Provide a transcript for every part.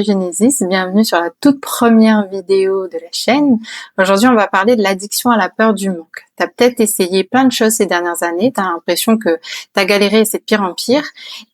Genesis, bienvenue sur la toute première vidéo de la chaîne. Aujourd'hui, on va parler de l'addiction à la peur du manque. Tu as peut-être essayé plein de choses ces dernières années, tu as l'impression que tu as galéré et c'est de pire en pire.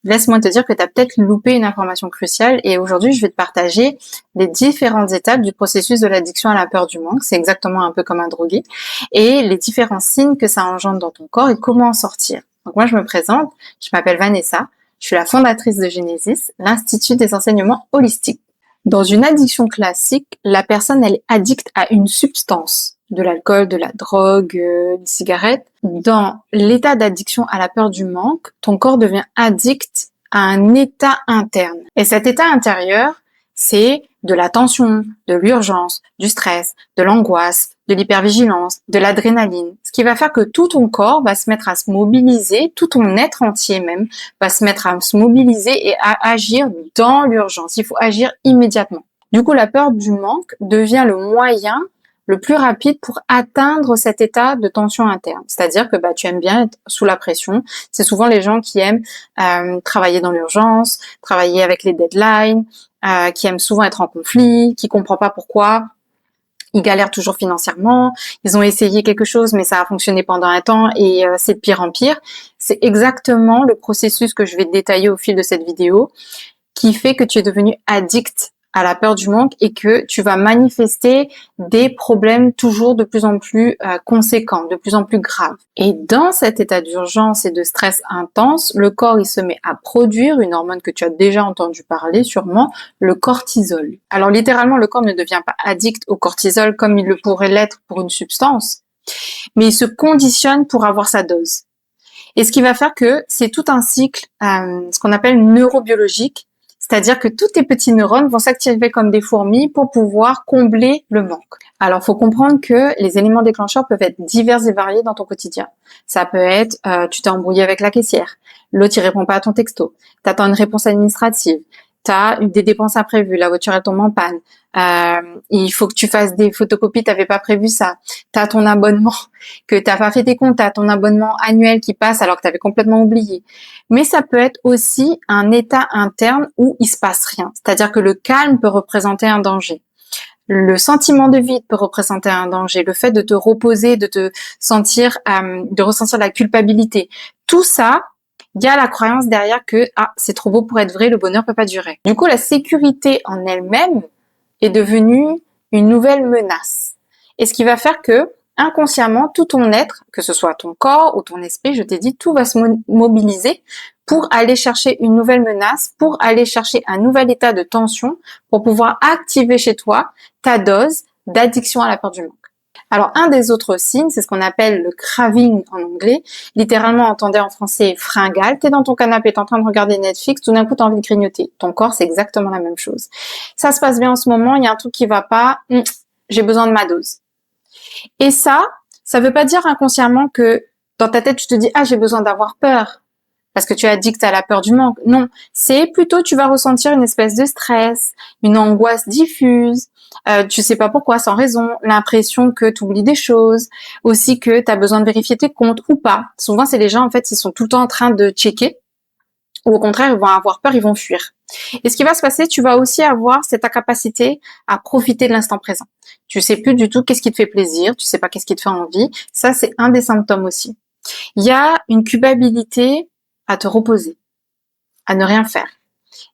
Laisse-moi te dire que tu as peut-être loupé une information cruciale et aujourd'hui, je vais te partager les différentes étapes du processus de l'addiction à la peur du manque. C'est exactement un peu comme un drogué et les différents signes que ça engendre dans ton corps et comment en sortir. Donc moi, je me présente, je m'appelle Vanessa. Je suis la fondatrice de Genesis, l'Institut des enseignements holistiques. Dans une addiction classique, la personne, elle est addicte à une substance, de l'alcool, de la drogue, des cigarettes. Dans l'état d'addiction à la peur du manque, ton corps devient addict à un état interne. Et cet état intérieur, c'est de la tension, de l'urgence, du stress, de l'angoisse, de l'hypervigilance, de l'adrénaline. Ce qui va faire que tout ton corps va se mettre à se mobiliser, tout ton être entier même va se mettre à se mobiliser et à agir dans l'urgence. Il faut agir immédiatement. Du coup, la peur du manque devient le moyen le plus rapide pour atteindre cet état de tension interne. C'est-à-dire que tu aimes bien être sous la pression. C'est souvent les gens qui aiment travailler dans l'urgence, travailler avec les deadlines, qui aiment souvent être en conflit, qui comprennent pas pourquoi. Ils galèrent toujours financièrement, ils ont essayé quelque chose mais ça a fonctionné pendant un temps et c'est de pire en pire. C'est exactement le processus que je vais te détailler au fil de cette vidéo qui fait que tu es devenu addict à la peur du manque et que tu vas manifester des problèmes toujours de plus en plus conséquents, de plus en plus graves. Et dans cet état d'urgence et de stress intense, le corps il se met à produire une hormone que tu as déjà entendu parler sûrement, le cortisol. Alors littéralement, le corps ne devient pas addict au cortisol comme il le pourrait l'être pour une substance, mais il se conditionne pour avoir sa dose. Et ce qui va faire que c'est tout un cycle, ce qu'on appelle neurobiologique, c'est-à-dire que tous tes petits neurones vont s'activer comme des fourmis pour pouvoir combler le manque. Alors, faut comprendre que les éléments déclencheurs peuvent être divers et variés dans ton quotidien. Ça peut être, tu t'es embrouillé avec la caissière, l'autre il répond pas à ton texto, t'attends une réponse administrative, t'as eu des dépenses imprévues, la voiture elle tombe en panne, il faut que tu fasses des photocopies, t'avais pas prévu ça, t'as ton abonnement, que t'as pas fait tes comptes, t'as ton abonnement annuel qui passe alors que t'avais complètement oublié. Mais ça peut être aussi un état interne où il se passe rien, c'est-à-dire que le calme peut représenter un danger. Le sentiment de vide peut représenter un danger, le fait de te reposer, de te sentir, de ressentir la culpabilité. Tout ça, il y a la croyance derrière que c'est trop beau pour être vrai, le bonheur peut pas durer. Du coup, la sécurité en elle-même est devenue une nouvelle menace. Et ce qui va faire que inconsciemment, tout ton être, que ce soit ton corps ou ton esprit, je t'ai dit, tout va se mobiliser pour aller chercher une nouvelle menace, pour aller chercher un nouvel état de tension, pour pouvoir activer chez toi ta dose d'addiction à la peur du manque. Alors, un des autres signes, c'est ce qu'on appelle le craving en anglais. Littéralement, entendez en français fringale. T'es dans ton canapé, t'es en train de regarder Netflix, tout d'un coup, t'as envie de grignoter. Ton corps, c'est exactement la même chose. Ça se passe bien en ce moment, il y a un truc qui va pas, j'ai besoin de ma dose. Et ça veut pas dire inconsciemment que dans ta tête, tu te dis, j'ai besoin d'avoir peur. Parce que tu es addict à la peur du manque. Non, c'est plutôt tu vas ressentir une espèce de stress, une angoisse diffuse, tu sais pas pourquoi, sans raison, l'impression que tu oublies des choses, aussi que tu as besoin de vérifier tes comptes ou pas. Souvent, c'est les gens, en fait, ils sont tout le temps en train de checker, ou au contraire, ils vont avoir peur, ils vont fuir. Et ce qui va se passer, tu vas aussi avoir cette incapacité à profiter de l'instant présent. Tu sais plus du tout qu'est-ce qui te fait plaisir, tu sais pas qu'est-ce qui te fait envie. Ça, c'est un des symptômes aussi. Il y a une culpabilité à te reposer, à ne rien faire.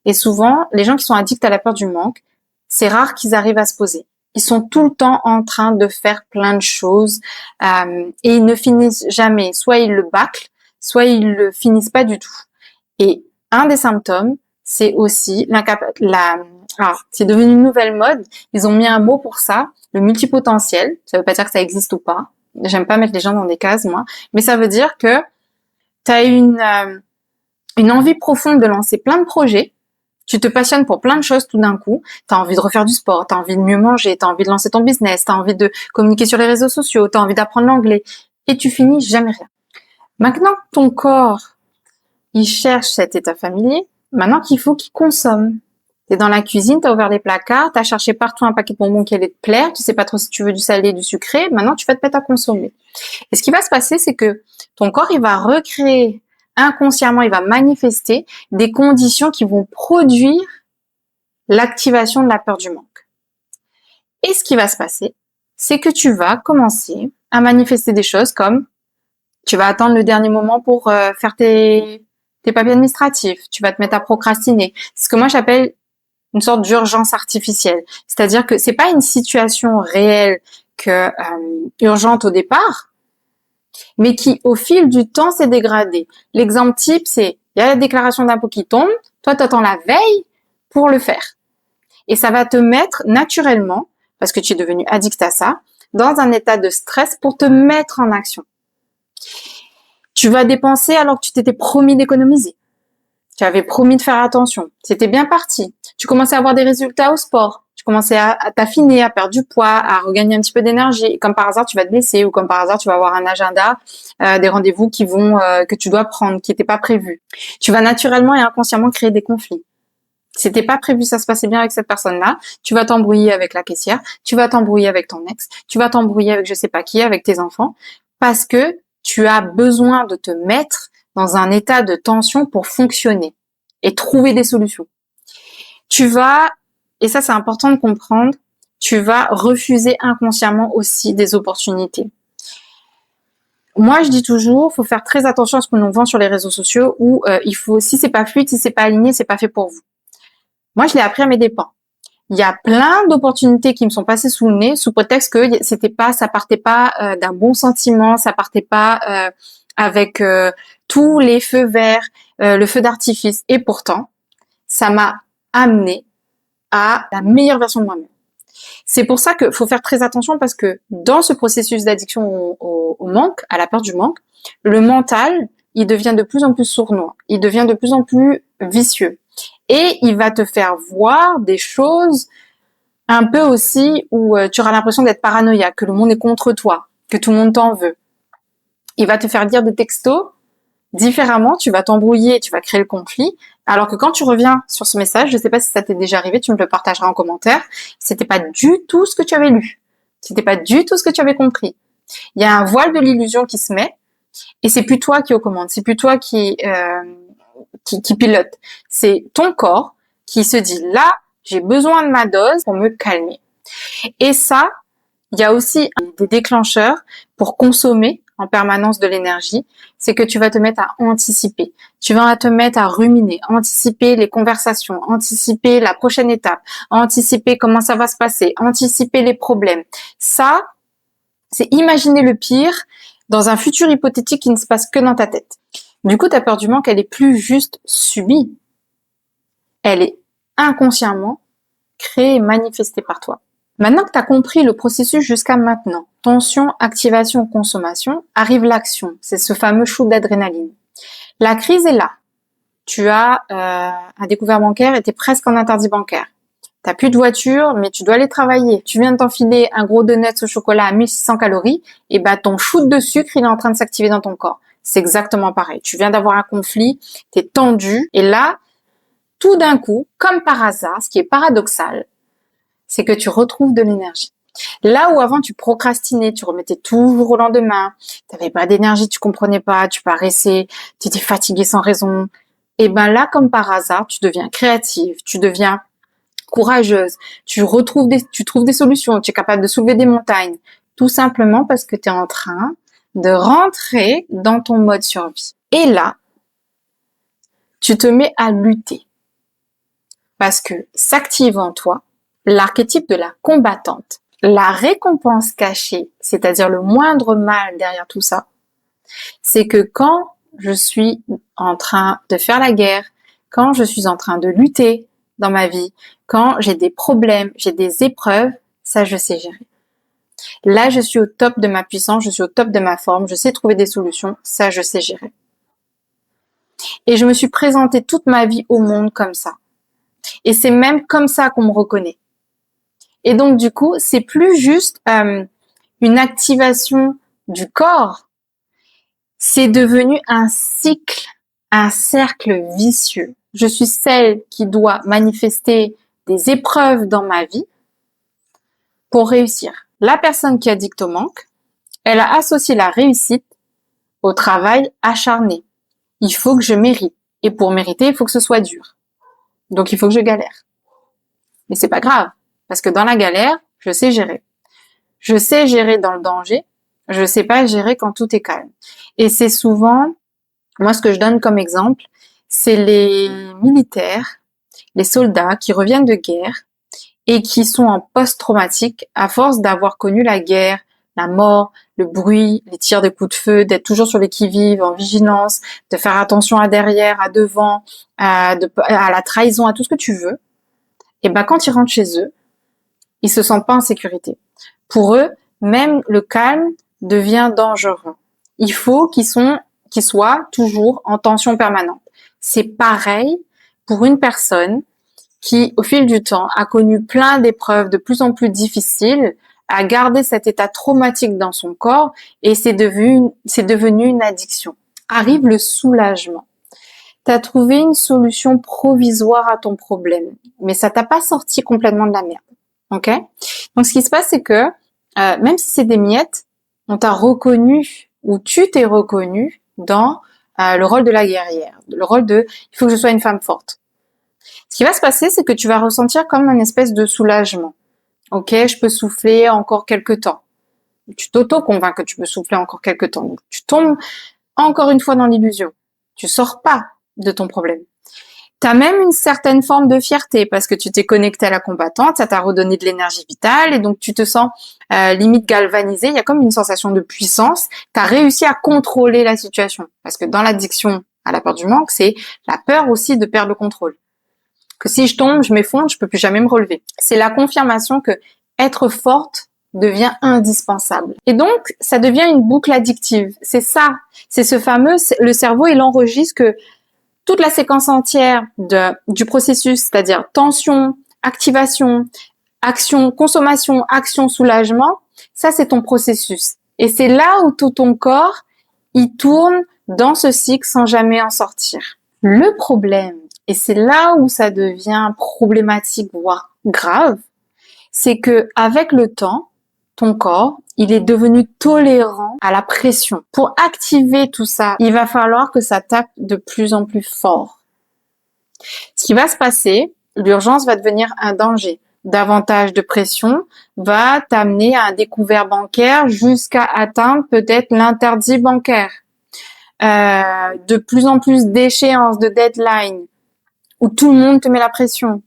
Et souvent, les gens qui sont addicts à la peur du manque, c'est rare qu'ils arrivent à se poser. Ils sont tout le temps en train de faire plein de choses et ils ne finissent jamais. Soit ils le bâclent, soit ils le finissent pas du tout. Et un des symptômes, c'est aussi alors, c'est devenu une nouvelle mode. Ils ont mis un mot pour ça, le multipotentiel. Ça veut pas dire que ça existe ou pas. J'aime pas mettre les gens dans des cases, moi. Mais ça veut dire que t'as une envie profonde de lancer plein de projets, tu te passionnes pour plein de choses tout d'un coup, tu as envie de refaire du sport, tu as envie de mieux manger, tu as envie de lancer ton business, tu as envie de communiquer sur les réseaux sociaux, tu as envie d'apprendre l'anglais, et tu finis jamais rien. Maintenant que ton corps, il cherche cet état familier, maintenant qu'il faut qu'il consomme. T'es dans la cuisine, t'as ouvert les placards, t'as cherché partout un paquet de bonbons qui allait te plaire, tu sais pas trop si tu veux du salé, du sucré, maintenant tu vas te mettre à consommer. Et ce qui va se passer, c'est que ton corps, il va recréer inconsciemment, il va manifester des conditions qui vont produire l'activation de la peur du manque. Et ce qui va se passer, c'est que tu vas commencer à manifester des choses comme tu vas attendre le dernier moment pour faire tes papiers administratifs, tu vas te mettre à procrastiner. C'est ce que moi j'appelle une sorte d'urgence artificielle. C'est-à-dire que c'est pas une situation réelle que urgente au départ, mais qui au fil du temps s'est dégradée. L'exemple type, c'est il y a la déclaration d'impôt qui tombe, toi tu attends la veille pour le faire. Et ça va te mettre naturellement, parce que tu es devenu addict à ça, dans un état de stress pour te mettre en action. Tu vas dépenser alors que tu t'étais promis d'économiser. Tu avais promis de faire attention. C'était bien parti. Tu commençais à avoir des résultats au sport. Tu commençais à t'affiner, à perdre du poids, à regagner un petit peu d'énergie. Et comme par hasard, tu vas te blesser ou comme par hasard, tu vas avoir un agenda, des rendez-vous que tu dois prendre, qui n'étaient pas prévus. Tu vas naturellement et inconsciemment créer des conflits. C'était pas prévu, ça se passait bien avec cette personne-là. Tu vas t'embrouiller avec la caissière. Tu vas t'embrouiller avec ton ex. Tu vas t'embrouiller avec je sais pas qui, avec tes enfants. Parce que tu as besoin de te mettre dans un état de tension pour fonctionner et trouver des solutions. Tu vas, et ça c'est important de comprendre, tu vas refuser inconsciemment aussi des opportunités. Moi, je dis toujours, faut faire très attention à ce qu'on nous vend sur les réseaux sociaux où il faut, si c'est pas fluide, si c'est pas aligné, c'est pas fait pour vous. Moi, je l'ai appris à mes dépens. Il y a plein d'opportunités qui me sont passées sous le nez sous prétexte que ça partait pas d'un bon sentiment, ça partait pas avec tous les feux verts, le feu d'artifice. Et pourtant, ça m'a amené à la meilleure version de moi-même. C'est pour ça qu'il faut faire très attention parce que dans ce processus d'addiction au manque, à la peur du manque, le mental, il devient de plus en plus sournois, il devient de plus en plus vicieux. Et il va te faire voir des choses un peu aussi où tu auras l'impression d'être paranoïaque, que le monde est contre toi, que tout le monde t'en veut. Il va te faire dire des textos différemment, tu vas t'embrouiller, tu vas créer le conflit, alors que quand tu reviens sur ce message, je ne sais pas si ça t'est déjà arrivé, tu me le partageras en commentaire, c'était pas du tout ce que tu avais lu, c'était pas du tout ce que tu avais compris. Il y a un voile de l'illusion qui se met, et c'est plus toi qui es aux commandes, c'est plus toi qui pilote, c'est ton corps qui se dit là, j'ai besoin de ma dose pour me calmer. Et ça, il y a aussi des déclencheurs pour consommer en permanence de l'énergie, c'est que tu vas te mettre à anticiper. Tu vas te mettre à ruminer, anticiper les conversations, anticiper la prochaine étape, anticiper comment ça va se passer, anticiper les problèmes. Ça, c'est imaginer le pire dans un futur hypothétique qui ne se passe que dans ta tête. Du coup, ta peur du manque, elle est plus juste subie. Elle est inconsciemment créée et manifestée par toi. Maintenant que tu as compris le processus jusqu'à maintenant, tension, activation, consommation, arrive l'action. C'est ce fameux shoot d'adrénaline. La crise est là. Tu as un découvert bancaire et tu es presque en interdit bancaire. Tu n'as plus de voiture, mais tu dois aller travailler. Tu viens de t'enfiler un gros donut au chocolat à 1600 calories, et bah ton shoot de sucre, il est en train de s'activer dans ton corps. C'est exactement pareil. Tu viens d'avoir un conflit, tu es tendu, et là, tout d'un coup, comme par hasard, ce qui est paradoxal, c'est que tu retrouves de l'énergie. Là où avant tu procrastinais, tu remettais toujours au lendemain, tu n'avais pas d'énergie, tu comprenais pas, tu paraissais, tu étais fatigué sans raison, et ben là, comme par hasard, tu deviens créative, tu deviens courageuse, tu trouves des solutions, tu es capable de soulever des montagnes, tout simplement parce que tu es en train de rentrer dans ton mode survie. Et là, tu te mets à lutter parce que s'active en toi l'archétype de la combattante. La récompense cachée, c'est-à-dire le moindre mal derrière tout ça, c'est que quand je suis en train de faire la guerre, quand je suis en train de lutter dans ma vie, quand j'ai des problèmes, j'ai des épreuves, ça je sais gérer. Là, je suis au top de ma puissance, je suis au top de ma forme, je sais trouver des solutions, ça je sais gérer. Et je me suis présentée toute ma vie au monde comme ça. Et c'est même comme ça qu'on me reconnaît. Et donc, du coup, c'est plus juste une activation du corps. C'est devenu un cycle, un cercle vicieux. Je suis celle qui doit manifester des épreuves dans ma vie pour réussir. La personne qui est addicte au manque, elle a associé la réussite au travail acharné. Il faut que je mérite. Et pour mériter, il faut que ce soit dur. Donc, il faut que je galère. Mais c'est pas grave, parce que dans la galère, je sais gérer. Je sais gérer dans le danger, je sais pas gérer quand tout est calme. Et c'est souvent, moi ce que je donne comme exemple, c'est les militaires, les soldats qui reviennent de guerre et qui sont en post-traumatique à force d'avoir connu la guerre, la mort, le bruit, les tirs de coups de feu, d'être toujours sur les qui-vive, en vigilance, de faire attention à derrière, à devant, à la trahison, à tout ce que tu veux. Et ben quand ils rentrent chez eux, ils se sentent pas en sécurité. Pour eux, même le calme devient dangereux. Il faut qu'ils soient toujours en tension permanente. C'est pareil pour une personne qui, au fil du temps, a connu plein d'épreuves de plus en plus difficiles, a gardé cet état traumatique dans son corps et c'est devenu une addiction. Arrive le soulagement. Tu as trouvé une solution provisoire à ton problème, mais ça t'a pas sorti complètement de la merde. Ok? Donc ce qui se passe, c'est que même si c'est des miettes, on t'a reconnu ou tu t'es reconnu dans le rôle de la guerrière, le rôle de il faut que je sois une femme forte. Ce qui va se passer, c'est que tu vas ressentir comme une espèce de soulagement. Ok, je peux souffler encore quelques temps. Tu t'auto-convaincs que tu peux souffler encore quelques temps. Donc tu tombes encore une fois dans l'illusion. Tu sors pas de ton problème. T'as même une certaine forme de fierté parce que tu t'es connecté à la combattante, ça t'a redonné de l'énergie vitale et donc tu te sens limite galvanisé. Il y a comme une sensation de puissance. T'as réussi à contrôler la situation parce que dans l'addiction à la peur du manque, c'est la peur aussi de perdre le contrôle. Que si je tombe, je m'effondre, je peux plus jamais me relever. C'est la confirmation que être forte devient indispensable. Et donc, ça devient une boucle addictive. C'est ça. C'est ce fameux, le cerveau, il enregistre que toute la séquence entière du processus, c'est-à-dire tension, activation, action, consommation, action, soulagement, ça c'est ton processus. Et c'est là où tout ton corps, il tourne dans ce cycle sans jamais en sortir. Le problème, et c'est là où ça devient problématique, voire grave, c'est que avec le temps, ton corps, il est devenu tolérant à la pression. Pour activer tout ça, il va falloir que ça tape de plus en plus fort. Ce qui va se passer, l'urgence va devenir un danger. Davantage de pression va t'amener à un découvert bancaire jusqu'à atteindre peut-être l'interdit bancaire. De plus en plus d'échéances, de deadlines, où tout le monde te met la pression.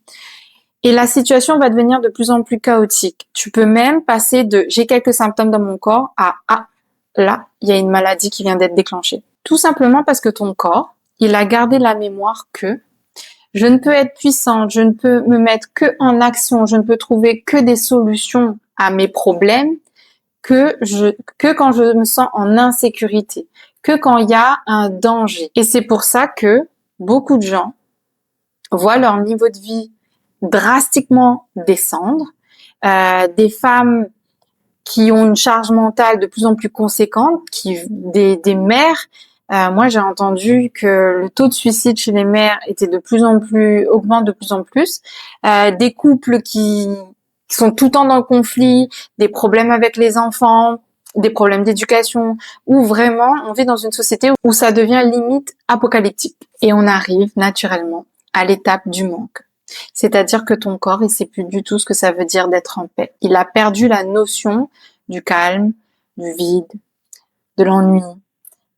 Et la situation va devenir de plus en plus chaotique. Tu peux même passer de j'ai quelques symptômes dans mon corps à là, il y a une maladie qui vient d'être déclenchée. Tout simplement parce que ton corps, il a gardé la mémoire que je ne peux être puissante, je ne peux me mettre que en action, je ne peux trouver que des solutions à mes problèmes que quand je me sens en insécurité, que quand il y a un danger. Et c'est pour ça que beaucoup de gens voient leur niveau de vie drastiquement descendre, des femmes qui ont une charge mentale de plus en plus conséquente, des mères. Moi, j'ai entendu que le taux de suicide chez les mères augmente de plus en plus. Des couples qui sont tout le temps dans le conflit, des problèmes avec les enfants, des problèmes d'éducation, où vraiment on vit dans une société où ça devient limite apocalyptique. Et on arrive naturellement à l'étape du manque. C'est-à-dire que ton corps, il sait plus du tout ce que ça veut dire d'être en paix. Il a perdu la notion du calme, du vide, de l'ennui,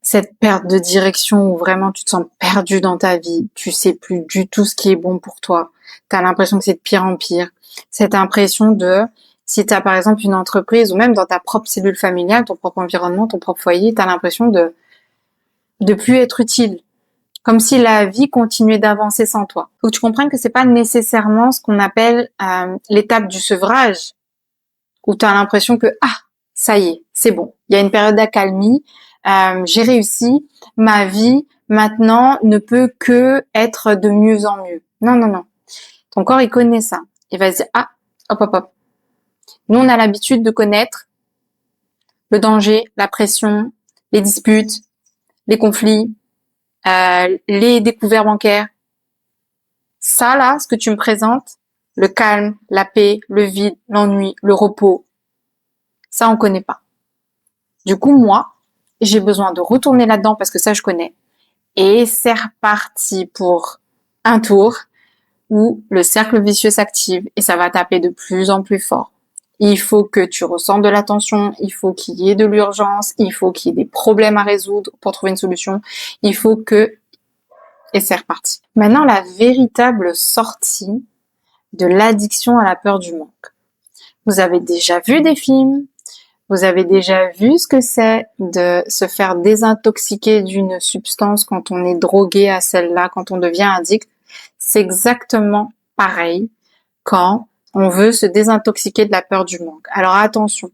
cette perte de direction où vraiment tu te sens perdu dans ta vie, tu sais plus du tout ce qui est bon pour toi. Tu as l'impression que c'est de pire en pire. Cette impression de, si tu as par exemple une entreprise ou même dans ta propre cellule familiale, ton propre environnement, ton propre foyer, tu as l'impression de plus être utile. Comme si la vie continuait d'avancer sans toi. Faut que tu comprennes que c'est pas nécessairement ce qu'on appelle l'étape du sevrage, où tu as l'impression que ça y est, c'est bon. Il y a une période d'accalmie, j'ai réussi, ma vie maintenant ne peut que être de mieux en mieux. Non, non, non. Ton corps, il connaît ça. Il va se dire hop, hop, hop. Nous, on a l'habitude de connaître le danger, la pression, les disputes, les conflits, les découverts bancaires. Ça, là, ce que tu me présentes, le calme, la paix, le vide, l'ennui, le repos, ça, on connaît pas. Du coup, moi, j'ai besoin de retourner là-dedans parce que ça, je connais. Et c'est reparti pour un tour où le cercle vicieux s'active et ça va taper de plus en plus fort. Il faut que tu ressentes de la tension, il faut qu'il y ait de l'urgence, il faut qu'il y ait des problèmes à résoudre pour trouver une solution, il faut que... Et c'est reparti. Maintenant, la véritable sortie de l'addiction à la peur du manque. Vous avez déjà vu des films, vous avez déjà vu ce que c'est de se faire désintoxiquer d'une substance quand on est drogué à celle-là, quand on devient addict. C'est exactement pareil quand on veut se désintoxiquer de la peur du manque. Alors attention,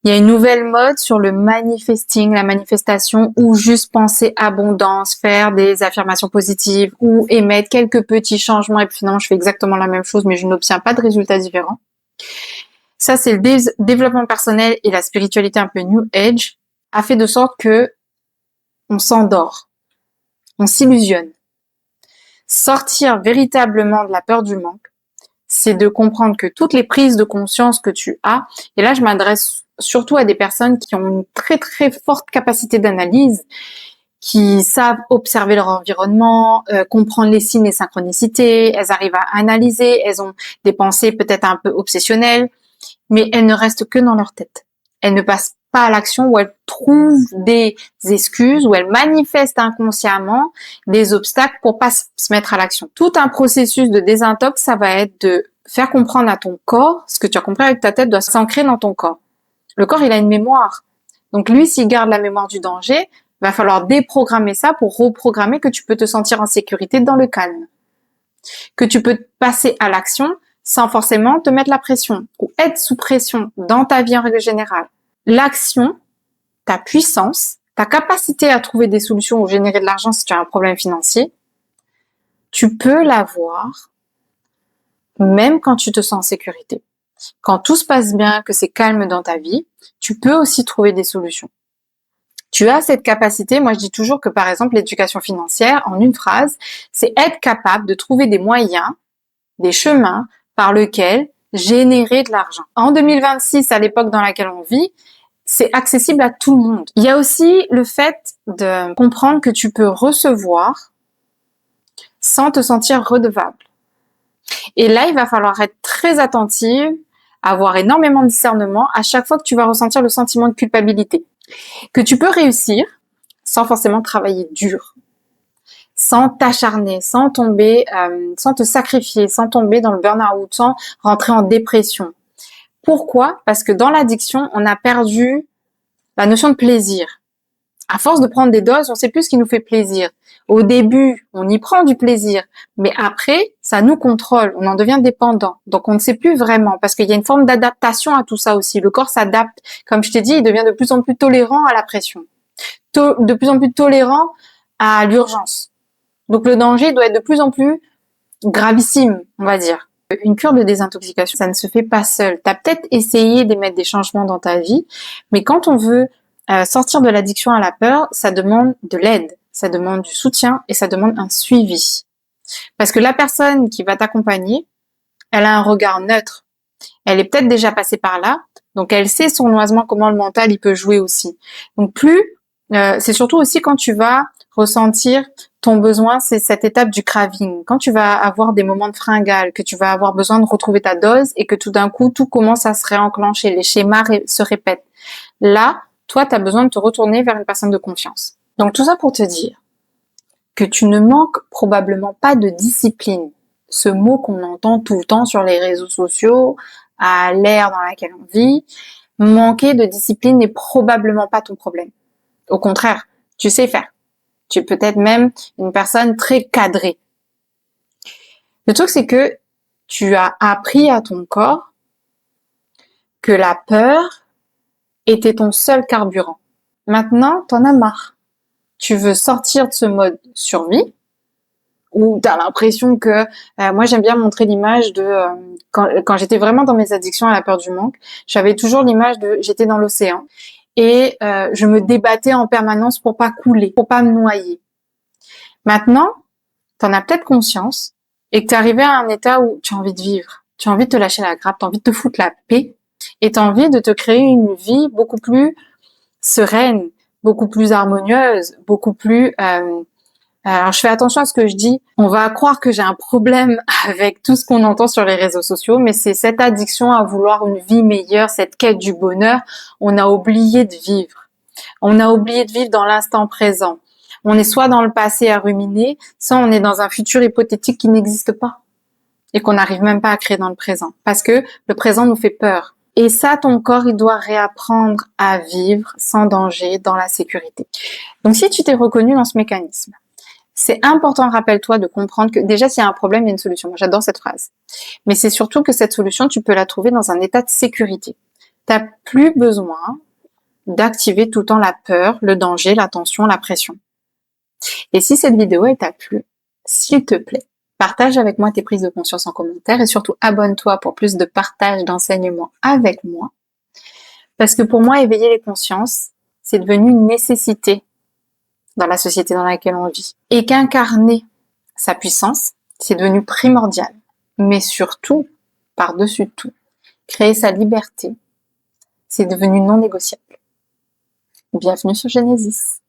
il y a une nouvelle mode sur le manifesting, la manifestation, ou juste penser abondance, faire des affirmations positives, ou émettre quelques petits changements, et puis finalement je fais exactement la même chose, mais je n'obtiens pas de résultats différents. Ça, c'est le développement personnel et la spiritualité un peu New Age, a fait de sorte que on s'endort, on s'illusionne. Sortir véritablement de la peur du manque, c'est de comprendre que toutes les prises de conscience que tu as, et là je m'adresse surtout à des personnes qui ont une très très forte capacité d'analyse, qui savent observer leur environnement, comprendre les signes et synchronicités, elles arrivent à analyser, elles ont des pensées peut-être un peu obsessionnelles, mais elles ne restent que dans leur tête. Elles ne passent pas à l'action, où elles trouvent des excuses, où elles manifestent inconsciemment des obstacles pour pas se mettre à l'action. Tout un processus de désintox, ça va être de faire comprendre à ton corps, ce que tu as compris avec ta tête doit s'ancrer dans ton corps. Le corps, il a une mémoire. Donc lui, s'il garde la mémoire du danger, va falloir déprogrammer ça pour reprogrammer que tu peux te sentir en sécurité dans le calme. Que tu peux passer à l'action sans forcément te mettre la pression ou être sous pression dans ta vie en règle générale. L'action, ta puissance, ta capacité à trouver des solutions ou générer de l'argent si tu as un problème financier, tu peux l'avoir même quand tu te sens en sécurité. Quand tout se passe bien, que c'est calme dans ta vie, tu peux aussi trouver des solutions. Tu as cette capacité, moi je dis toujours que par exemple l'éducation financière, en une phrase, c'est être capable de trouver des moyens, des chemins par lesquels générer de l'argent. En 2026, à l'époque dans laquelle on vit, c'est accessible à tout le monde. Il y a aussi le fait de comprendre que tu peux recevoir sans te sentir redevable. Et là, il va falloir être très attentive, avoir énormément de discernement à chaque fois que tu vas ressentir le sentiment de culpabilité. Que tu peux réussir sans forcément travailler dur, sans t'acharner, sans tomber, sans te sacrifier, sans tomber dans le burn-out, sans rentrer en dépression. Pourquoi? Parce que dans l'addiction, on a perdu la notion de plaisir. À force de prendre des doses, on sait plus ce qui nous fait plaisir. Au début, on y prend du plaisir, mais après, ça nous contrôle, on en devient dépendant. Donc, on ne sait plus vraiment, parce qu'il y a une forme d'adaptation à tout ça aussi. Le corps s'adapte. Comme je t'ai dit, il devient de plus en plus tolérant à la pression, de plus en plus tolérant à l'urgence. Donc, le danger doit être de plus en plus gravissime, on va dire. Une cure de désintoxication, ça ne se fait pas seul. Tu as peut-être essayé d'émettre des changements dans ta vie, mais quand on veut sortir de l'addiction à la peur, ça demande de l'aide, ça demande du soutien et ça demande un suivi. Parce que la personne qui va t'accompagner, elle a un regard neutre. Elle est peut-être déjà passée par là, donc elle sait sournoisement comment le mental il peut jouer aussi. Donc c'est surtout aussi quand tu vas ressentir ton besoin, c'est cette étape du craving. Quand tu vas avoir des moments de fringale, que tu vas avoir besoin de retrouver ta dose et que tout d'un coup, tout commence à se réenclencher, les schémas se répètent. Là, toi, tu as besoin de te retourner vers une personne de confiance. Donc tout ça pour te dire que tu ne manques probablement pas de discipline. Ce mot qu'on entend tout le temps sur les réseaux sociaux, à l'ère dans laquelle on vit, manquer de discipline n'est probablement pas ton problème. Au contraire, tu sais faire. Tu es peut-être même une personne très cadrée. Le truc, c'est que tu as appris à ton corps que la peur était ton seul carburant. Maintenant, t'en as marre. Tu veux sortir de ce mode survie, où t'as l'impression que... moi, j'aime bien montrer l'image de... quand j'étais vraiment dans mes addictions à la peur du manque, j'avais toujours l'image de... J'étais dans l'océan et je me débattais en permanence pour pas couler, pour pas me noyer. Maintenant, t'en as peut-être conscience et que t'es arrivé à un état où tu as envie de vivre, tu as envie de te lâcher la grappe, tu as envie de te foutre la paix et tu as envie de te créer une vie beaucoup plus sereine, beaucoup plus harmonieuse, beaucoup plus Alors, je fais attention à ce que je dis. On va croire que j'ai un problème avec tout ce qu'on entend sur les réseaux sociaux, mais c'est cette addiction à vouloir une vie meilleure, cette quête du bonheur. On a oublié de vivre. On a oublié de vivre dans l'instant présent. On est soit dans le passé à ruminer, soit on est dans un futur hypothétique qui n'existe pas et qu'on n'arrive même pas à créer dans le présent. Parce que le présent nous fait peur. Et ça, ton corps, il doit réapprendre à vivre sans danger, dans la sécurité. Donc, si tu t'es reconnu dans ce mécanisme, c'est important, rappelle-toi, de comprendre que déjà, s'il y a un problème, il y a une solution. Moi, j'adore cette phrase. Mais c'est surtout que cette solution, tu peux la trouver dans un état de sécurité. Tu n'as plus besoin d'activer tout le temps la peur, le danger, la tension, la pression. Et si cette vidéo t'a plu, s'il te plaît, partage avec moi tes prises de conscience en commentaire et surtout abonne-toi pour plus de partage, d'enseignements avec moi. Parce que pour moi, éveiller les consciences, c'est devenu une nécessité dans la société dans laquelle on vit. Et qu'incarner sa puissance, c'est devenu primordial. Mais surtout, par-dessus tout, créer sa liberté, c'est devenu non négociable. Bienvenue sur Genesis.